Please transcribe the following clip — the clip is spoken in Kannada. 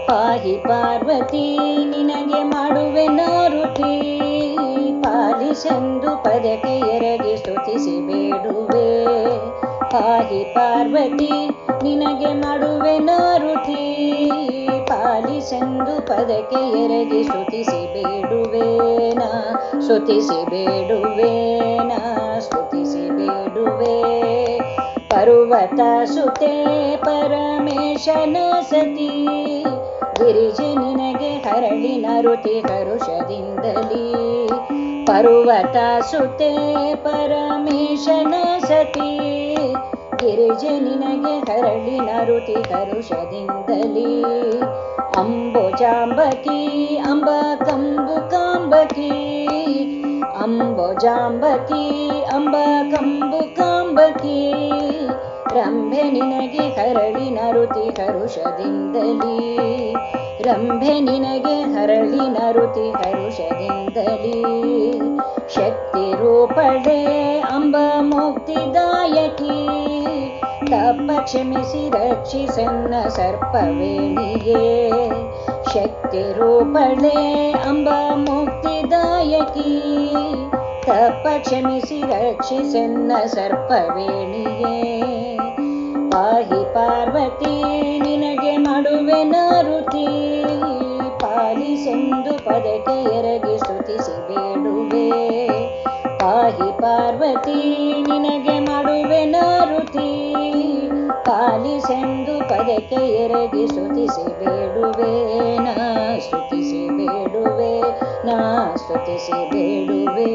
ಪಾಹಿ ಪಾರ್ವತಿ ನಿನಗೆ ಮಾಡುವೆ ನಾರುತಿ, ಪಾಲಿಸೆಂದು ಪದಕ್ಕೆ ಎರಗಿ ಸ್ತುತಿಸಿ ಬೇಡುವೆ. ಪಾಹಿ ಪಾರ್ವತಿ ನಿನಗೆ ಮಾಡುವೆ ನಾರುತಿ, ಪಾಲಿಸೆಂದು ಪದಕ್ಕೆ ಎರಗಿ ಸ್ತುತಿಸಿ ಬೇಡುವೇನ, ಸ್ತುತಿಸಿ ಬೇಡುವೇನ, ಸ್ತುತಿಸಿ ಬೇಡುವೆ. ಪರ್ವತ ಸುತೆ ಪರಮೇಶನ ಸತಿ, ಗಿರಿಜೆ ನಿನಗೆ ಹರಳಿ ನರುತಿ ಹರುಷದಿಂದಲೀ. ಪರ್ವತ ಸುತೆ ಪರಮೇಶನ ಸತಿ, ಗಿರಿಜೆ ನಿನಗೆ ಹರಳಿ ನರುತಿ ಹರುಷದಿಂದಲೀ. ಅಂಬುಜಾಂಬಕಿ ಅಂಬ ಕಂಬು ಕಾಂಬಕಿ, ಅಂಬುಜಾಂಬಕಿ ಅಂಬ ಕಂಬು ಕಾಂಬಕಿ, ರಂಭೆ ನಿನಗೆ ಹರಳಿ ನರುತಿ ಹರುಷದಿಂದಲೀ. ರಂಭೆ ನಿನಗೆ ಹರಳಿ ನರುತಿ ಹರುಷದಿಂದಲೀ. ಶಕ್ತಿ ರೂಪಳೆ ಅಂಬ ಮುಕ್ತಿದಾಯಕಿ, ತಪ್ಪ ಕ್ಷಮಿಸಿ ರಕ್ಷಿಸನ್ನ ಸರ್ಪವೇಣಿಯೇ. ಶಕ್ತಿ ರೂಪಳೆ ಅಂಬ ಮುಕ್ತಿದಾಯಕಿ, ತಪ್ಪ ಕ್ಷಮಿಸಿ ರಕ್ಷಿಸನ್ನ ಸರ್ಪವೇಣಿಯೇ. ಪಾಹಿ ಪಾರ್ವತಿ ನಿನಗೆ ಮಾಡುವೆ ನಾರುತಿ, ಪಾಲಿಸೆಂದು ಪದಕ್ಕೆ ಎರಗಿ ಸ್ತುತಿಸಿ ಬೇಡುವೆ. ಪಾಹಿ ಪಾರ್ವತಿ ನಿನಗೆ ಮಾಡುವೆ ನಾರುತಿ, ಪಾಲಿಸೆಂದು ಪದಕ್ಕೆ ಎರಗಿ ಸ್ತುತಿಸಿ ಬೇಡುವೆ. ನಾ ಸ್ತುತಿಸಿ ಬೇಡುವೆ, ನಾ ಸ್ತುತಿಸಿ ಬೇಡುವೆ.